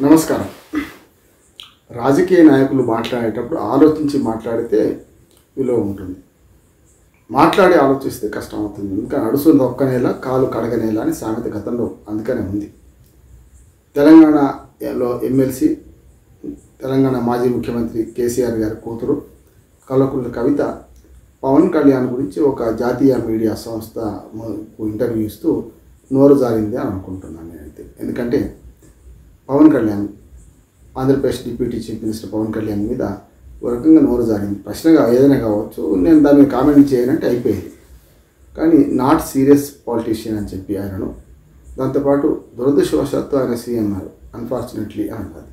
నమస్కారం. రాజకీయ నాయకులు మాట్లాడేటప్పుడు ఆలోచించి మాట్లాడితే విలువ ఉంటుంది. మాట్లాడి ఆలోచిస్తే కష్టం అవుతుంది. ఇంకా నడుస్తుంది ఒక్కనేలా కాలు కడగనేలా అని సామెత గతంలో అందుకనే ఉంది. తెలంగాణలో ఎమ్మెల్సీ, తెలంగాణ మాజీ ముఖ్యమంత్రి కేసీఆర్ గారి కూతురు కల్వకుంట్ల కవిత పవన్ కళ్యాణ్ గురించి ఒక జాతీయ మీడియా సంస్థ ఇంటర్వ్యూ ఇస్తూ నోరు జారింది అని అనుకుంటున్నాను నేనైతే. ఎందుకంటే Pawan Kalyan, Andhra Pradesh deputy chief minister Pawan Kalyan మీద ఒక రకంగా నోరు జారింది. ప్రశ్నగా ఏదైనా కావచ్చు, నేను దాని మీద కామెంట్ చేయనంటే అయిపోయేది. కానీ నాట్ సీరియస్ పాలిటీషియన్ అని చెప్పి ఆయనను, దాంతోపాటు దురదృష్టవశాత్తు ఆయన సీఎం అయ్యారు, అన్ఫార్చునేట్లీ అన్నది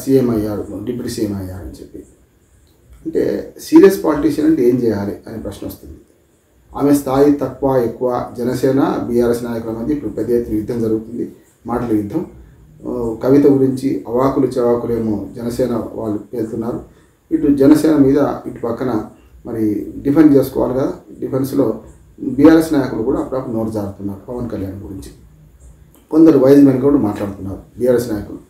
సీఎం అయ్యారు, డిప్యూటీ సీఎం అయ్యారని చెప్పి. అంటే సీరియస్ పాలిటీషియన్ అంటే ఏం చేయాలి అనే ప్రశ్న వస్తుంది. ఆమె స్థాయి తక్కువ ఎక్కువ, జనసేన బీఆర్ఎస్ నాయకుల మధ్య ఇప్పుడు పెద్ద ఎత్తున యుద్ధం జరుగుతుంది, మాటల యుద్ధం. కవిత గురించి అవాకులు చవాకులేమో జనసేన వాళ్ళు వెళ్తున్నారు. ఇటు జనసేన మీద ఇటు పక్కన మరి డిఫెన్స్ చేసుకోవాలి కదా, డిఫెన్స్లో బీఆర్ఎస్ నాయకులు కూడా అప్పుడప్పుడు నోరు జారుతున్నారు పవన్ కళ్యాణ్ గురించి. కొందరు వైజ్ మెన్ కూడా మాట్లాడుతున్నారు బీఆర్ఎస్ నాయకులు.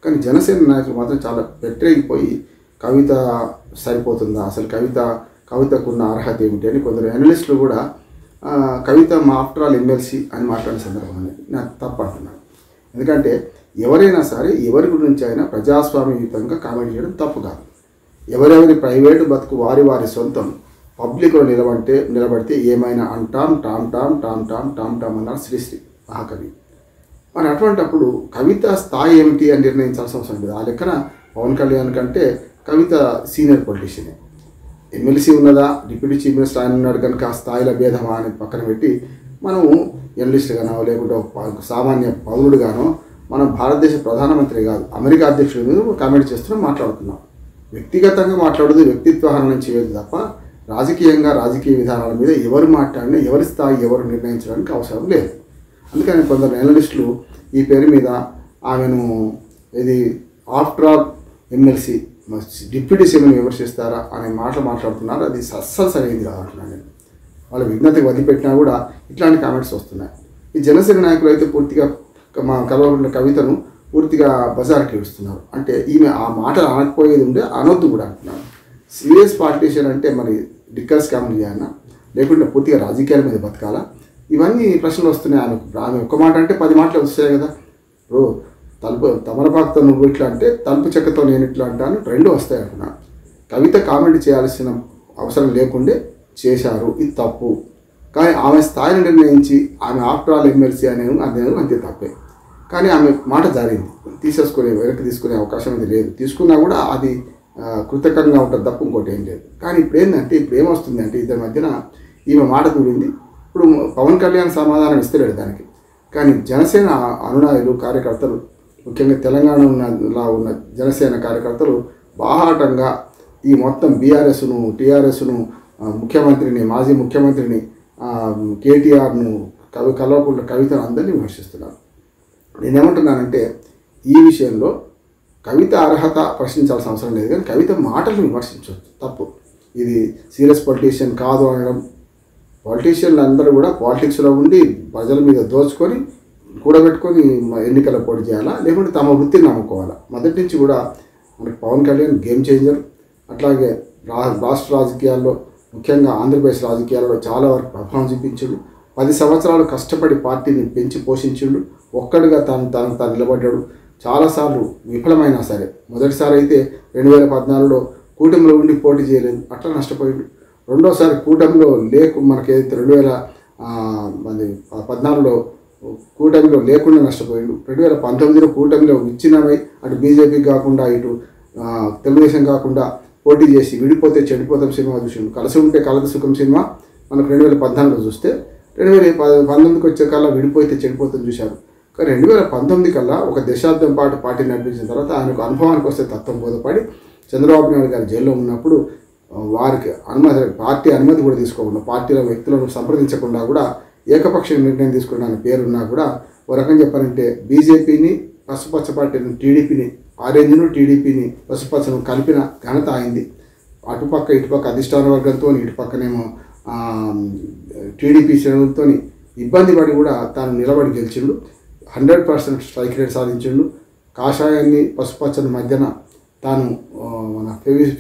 కానీ జనసేన నాయకులు మాత్రం చాలా పెట్టేగిపోయి కవిత సరిపోతుందా, అసలు కవితకున్న అర్హత ఏమిటి అని కొందరు అనలిస్టులు కూడా కవిత మా ఆఫ్టర్ ఆల్ ఎమ్మెల్సీ అని మాట్లాడిన సందర్భాన్ని నాకు తప్పు అంటున్నాను. ఎందుకంటే ఎవరైనా సరే ఎవరి గురించి అయినా ప్రజాస్వామ్యయుతంగా కామెంట్ చేయడం తప్పు కాదు. ఎవరెవరి ప్రైవేటు బతుకు వారి సొంతం. పబ్లిక్లో నిలబడితే ఏమైనా అంటాం, Tom Tom Tom Tom Tom Tom అన్నారు శ్రీశ్రీ మహాకవి. మరి అటువంటిప్పుడు కవిత స్థాయి ఏమిటి అని నిర్ణయించాల్సిన అవసరం లేదు. ఆ లెక్కన పవన్ కళ్యాణ్ కంటే కవిత సీనియర్ పొలిటీషియనే. ఎమ్మెల్సీ ఉన్నదా, డిప్యూటీ చీఫ్ మినిస్టర్ ఆయన ఉన్నాడు కనుక ఆ స్థాయిల భేదమా అని పక్కన పెట్టి మనము ఎనలిస్ట్గానో లేకుంటే సామాన్య పౌరుడుగానో మనం భారతదేశ ప్రధానమంత్రి కాదు, అమెరికా అధ్యక్షుడి మీద కామెంట్ చేస్తున్నాం, మాట్లాడుతున్నాం. వ్యక్తిగతంగా మాట్లాడదు, వ్యక్తిత్వ హననం చేయదు తప్ప రాజకీయంగా రాజకీయ విధానాల మీద ఎవరు మాట్లాడినా ఎవరి స్థాయి ఎవరు నిర్ణయించడానికి అవసరం లేదు. అందుకని కొందరు అనలిస్టులు ఈ పేరు మీద ఆమెను ఇది ఆఫ్టర్ ఆల్ ఎమ్మెల్సీ డిప్యూటీ సీఎంని విమర్శిస్తారా అనే మాటలు మాట్లాడుతున్నారు. అది అస్సలు సరైనది కాదంటున్నాను నేను. వాళ్ళ విజ్ఞతకి వదిలిపెట్టినా కూడా ఇట్లాంటి కామెంట్స్ వస్తున్నాయి. ఈ జనసేన నాయకులు అయితే పూర్తిగా మా కల్వకుంట్ల కవితను పూర్తిగా బజార్కి ఏడుస్తున్నారు. అంటే ఈమె ఆ మాటలు అనకపోయేది ఉండే అనొద్దు కూడా అంటున్నారు. సీరియస్ పాలిటీషియన్ అంటే మరి డిక్కర్ స్కామ్ చేయాలన్నా, లేకుంటే పూర్తిగా రాజకీయాల మీద బతకాలా, ఇవన్నీ ప్రశ్నలు వస్తున్నాయి. ఆమె ఒక్క మాట అంటే 10 మాటలు వస్తాయి కదా. ఇప్పుడు తమలపాకుతో నువ్వు ఇట్లా అంటే తలుపు చెక్కతో నేను ఇట్లా అంటాను, 2 వస్తాయి అంటున్నాను. కవిత కామెంట్ చేయాల్సిన అవసరం లేకుండే చేశారు, ఇది తప్పు. కానీ ఆమె స్థాయిని నిర్ణయించి ఆమె ఆఫ్టర్ ఆల్ ఎమ్మెల్సీ అనేది అంతే తప్పే. కానీ ఆమె మాట జారింది, వెనక్కి తీసుకునే అవకాశం అనేది లేదు. తీసుకున్నా కూడా అది కృతజ్ఞంగా ఉంటుంది తప్ప ఇంకోటి ఏం లేదు. కానీ ఇప్పుడు ఏమొస్తుంది అంటే ఇద్దరి మధ్యన ఈమె మాట దూరింది. ఇప్పుడు పవన్ కళ్యాణ్ సమాధానం ఇస్తలేడు దానికి. కానీ జనసేన అనునాయులు కార్యకర్తలు, ముఖ్యంగా తెలంగాణలో ఉన్న జనసేన కార్యకర్తలు బాహాటంగా ఈ మొత్తం బీఆర్ఎస్ను టీఆర్ఎస్ను ముఖ్యమంత్రిని మాజీ ముఖ్యమంత్రిని కేటీఆర్ను కల్వకుంట్ల కవితను అందరినీ విమర్శిస్తున్నారు. నేనేమంటున్నానంటే ఈ విషయంలో కవిత అర్హత ప్రశ్నించాల్సిన అవసరం లేదు, కానీ కవిత మాటలను విమర్శించవచ్చు తప్పు. ఇది సీరియస్ పొలిటీషియన్ కాదు అనడం. పొలిటీషియన్లు అందరూ కూడా పాలిటిక్స్లో ఉండి ప్రజల మీద దోచుకొని కూడబెట్టుకొని ఎన్నికల పోటీ చేయాలా, లేకుంటే తమ వృత్తిని నమ్ముకోవాలా. మొదటి నుంచి కూడా మనకి పవన్ కళ్యాణ్ గేమ్ చేంజర్. అట్లాగే రాష్ట్ర రాజకీయాల్లో, ముఖ్యంగా ఆంధ్రప్రదేశ్ రాజకీయాల్లో చాలా వరకు ప్రభావం చూపించాడు. 10 సంవత్సరాలు కష్టపడి పార్టీని పెంచి పోషించిండు. ఒక్కడిగా తాను నిలబడ్డాడు. చాలాసార్లు విఫలమైనా సరే, మొదటిసారి అయితే 2014లో కూటమిలో ఉండి పోటీ చేయలేదు, అట్లా నష్టపోయాడు. రెండోసారి కూటమిలో మనకేదైతే 2014లో కూటమిలో లేకుండా నష్టపోయాడు. 2019లో కూటమిలో విచ్ఛిన్నమై అటు బీజేపీ కాకుండా ఇటు తెలుగుదేశం కాకుండా పోటీ చేసి విడిపోతే చెడిపోతాం సినిమా చూసిండు. కలిసి ఉంటే కలదు సుఖం సినిమా మనకు 2014లో చూస్తే, 2019కి వచ్చే కల్లా విడిపోతే చెడిపోతాం చూశారు. కానీ 2019 కల్లా ఒక దశాబ్దం పాటు పార్టీ నడిపించిన తర్వాత ఆయనకు అనుభవానికి వస్తే తత్వం బోధపడి చంద్రబాబు నాయుడు గారు జైల్లో ఉన్నప్పుడు వారికి పార్టీ అనుమతి కూడా తీసుకోకుండా, పార్టీల వ్యక్తులను సంప్రదించకుండా కూడా ఏకపక్ష నిర్ణయం తీసుకున్న పేరున్నా కూడా ఒక రకంగా చెప్పాలంటే బీజేపీని పసుపచ్చ పార్టీని టీడీపీని ఆరెంజ్ను టీడీపీని పసుపచ్చను కలిపిన ఘనత అయింది. అటుపక్క ఇటుపక్క అధిష్టాన వర్గంతో, ఇటుపక్కనేమో టీడీపీ శ్రేణులతో ఇబ్బంది పడి కూడా తాను నిలబడి గెలిచిండు. 100% స్ట్రైక్ రేట్ సాధించిండు. కాషాయాన్ని పసుపచ్చని మధ్యన తాను మన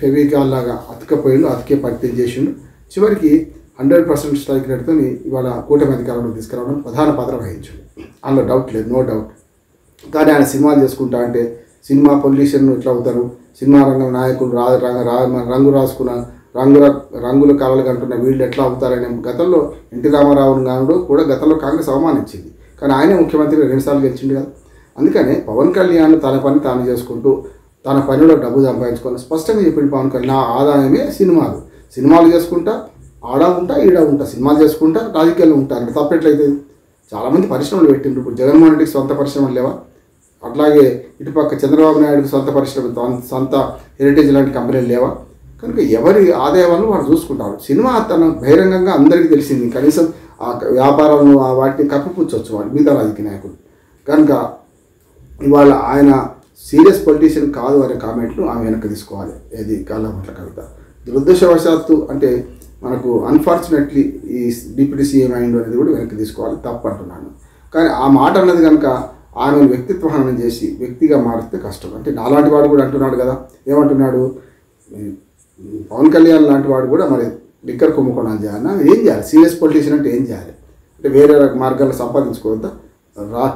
ఫెవికాల్ లాగా అతికపోయిండు, అతికే పరిచయం చేసిండు. చివరికి 100% స్ట్రైక్ రేట్తో ఇవాళ కూటమి అధికారంలో తీసుకురావడం ప్రధాన పాత్ర వహించాడు. అందులో డౌట్ లేదు, నో డౌట్. కానీ ఆయన సినిమాలు చేసుకుంటా అంటే సినిమా పొల్యూషన్ ఇట్లా అవుతారు, సినిమా రంగం నాయకులు రంగు రాసుకున్న రంగుల కళలు కంటున్న వీళ్ళు ఎట్లా అవుతారనే గతంలో ఎన్టీ రామారావు గారు కూడా గతంలో కాంగ్రెస్ అవమానించింది. కానీ ఆయనే ముఖ్యమంత్రిగా 2 సార్లు గెలిచిండు కదా. అందుకనే పవన్ కళ్యాణ్ తన పని తాను చేసుకుంటూ తన పనిలో డబ్బు సంపాదించుకొని స్పష్టంగా చెప్పింది పవన్ కళ్యాణ్, నా ఆదాయమే సినిమాలు చేసుకుంటా, ఆడ ఉంటా ఈడ ఉంటా, సినిమాలు చేసుకుంటా రాజకీయాల్లో ఉంటా అంటే తప్పెట్లయితే. చాలామంది పరిశ్రమలు పెట్టిండ్రు. ఇప్పుడు జగన్మోహన్ రెడ్డికి సొంత పరిశ్రమలు లేవా? అట్లాగే ఇటుపక్క చంద్రబాబు నాయుడుకి సొంత పరిశ్రమ, సొంత హెరిటేజ్ లాంటి కంపెనీలు లేవా? కనుక ఎవరి ఆదాయాలను వాడు చూసుకుంటారు. సినిమా తన బహిరంగంగా అందరికీ తెలిసింది. కనీసం ఆ వ్యాపారాలను వాటిని కప్పిపుచ్చవచ్చు వాడు మిగతా రాజకీయ నాయకులు. కనుక ఇవాళ ఆయన సీరియస్ పొలిటీషియన్ కాదు అనే కామెంట్ను ఆమె వెనక్కి తీసుకోవాలి. ఏది కల్వకుంట్ల కవిత. దురదృష్టవశాత్తు అంటే మనకు అన్ఫార్చునేట్లీ ఈ డిప్యూటీ సీఎం అయిండు అనేది కూడా వెనక్కి తీసుకోవాలి, తప్పు అంటున్నాను. కానీ ఆ మాట అన్నది కనుక ఆమెను వ్యక్తిత్వ హననం చేసి వ్యక్తిగా మారిస్తే కష్టం. అంటే నాలాంటి వాడు కూడా అంటున్నాడు కదా, ఏమంటున్నాడు, పవన్ కళ్యాణ్ లాంటి వాడు కూడా మరి లిక్కర్ కుంభకోణాలు చేయాలన్నా ఏం చేయాలి? సీరియస్ పొలిటీషియన్ అంటే ఏం చేయాలి? అంటే వేరే మార్గాల్లో సంపాదించుకోవద్దా?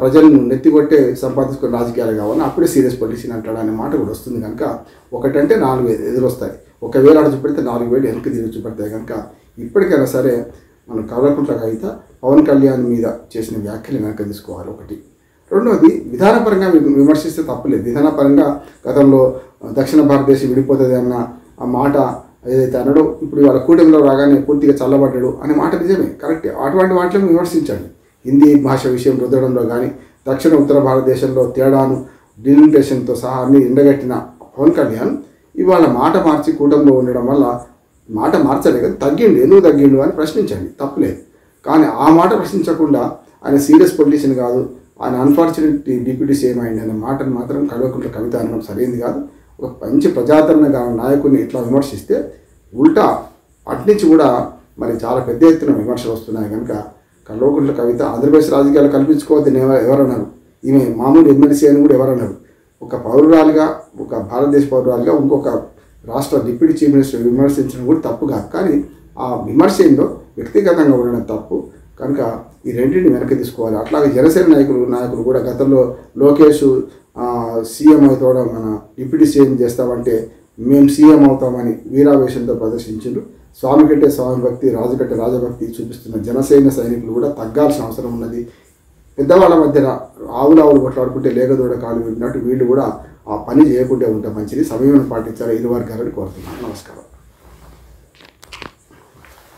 ప్రజలను నెత్తికొట్టే సంపాదించుకుని రాజకీయాలు కావాలని అప్పుడే సీరియస్ పొలిటీషియన్ అంటాడు అనే మాట కూడా వస్తుంది. కనుక ఒకటంటే 4 ఎదురొస్తాయి, 1,000 అటు చూపెడితే 4,000 వెనక్కి తిరిగి చూపెడతాయి. కనుక ఇప్పటికైనా సరే మనం కల్వకుంట్ల కవిత పవన్ కళ్యాణ్ మీద చేసిన వ్యాఖ్యలు వెనక్కి తీసుకోవాలి. ఒకటి. రెండవది, విధానపరంగా విమర్శిస్తే తప్పులేదు. విధానపరంగా గతంలో దక్షిణ భారతదేశం విడిపోతుంది అన్న ఆ మాట ఏదైతే అన్నాడో, ఇప్పుడు ఇవాళ కూటమిలో రాగానే పూర్తిగా చల్లబడ్డాడు అనే మాట నిజమే, కరెక్టే. అటువంటి వాటిని విమర్శించండి. హిందీ భాష విషయం రుద్దడంలో కానీ, దక్షిణ ఉత్తర భారతదేశంలో తేడాను డిలిమిటేషన్తో సహా అన్ని ఎండగట్టిన పవన్ కళ్యాణ్ ఇవాళ మాట మార్చి కూటమిలో ఉండడం వల్ల మాట మార్చలే కదా, తగ్గిండు, ఎందుకు తగ్గిండు అని ప్రశ్నించండి, తప్పులేదు. కానీ ఆ మాట ప్రశ్నించకుండా ఆయన సీరియస్ పొలిటీషియన్ కాదు, ఆయన అన్ఫార్చునేట్ డిప్యూటీ సీఎం అయింది అనే మాటను మాత్రం కల్వకుంట్ల కవిత అనడం సరైనది కాదు. ఒక మంచి ప్రజాదరణ నాయకుడిని ఇట్లా విమర్శిస్తే ఉల్టా అట్నుంచి కూడా మరి చాలా పెద్ద ఎత్తున విమర్శలు వస్తున్నాయి. కనుక కల్వకుంట్ల కవిత ఆంధ్రప్రదేశ్ రాజకీయాలు కల్పించుకోవద్దని ఎవరన్నారు? ఈమె మామూలు ఎమ్మెల్సీ అని కూడా ఎవరన్నారు? ఒక పౌరురాలుగా, ఒక భారతదేశ పౌరురాలుగా ఇంకొక రాష్ట్ర డిప్యూటీ చీఫ్ మినిస్టర్ విమర్శించడం కూడా తప్పు కాదు. కానీ ఆ విమర్శ ఏందో వ్యక్తిగతంగా ఉండడం తప్పు. కనుక ఈ రెండింటిని వెనక్కి తీసుకోవాలి. అట్లాగే జనసేన నాయకులు కూడా గతంలో లోకేష్ సీఎం అవుతాడు, మన డిప్యూటీ సీఎం చేస్తామంటే మేము సీఎం అవుతామని వీరావేశంతో ప్రదర్శించారు. స్వామి కంటే స్వామి భక్తి, రాజు కంటే రాజభక్తి చూపిస్తున్న జనసేన సైనికులు కూడా తగ్గాల్సిన అవసరం ఉన్నది. పెద్దవాళ్ళ మధ్యన ఆవులు కొట్లాడుకుంటే లేగదూడ కాలు విడినట్టు వీళ్ళు కూడా ఆ పని చేయకుండా ఉంటే మంచిది. సమయం పాటించాలి ఇరు వర్గాలని కోరుతున్నాను. నమస్కారం.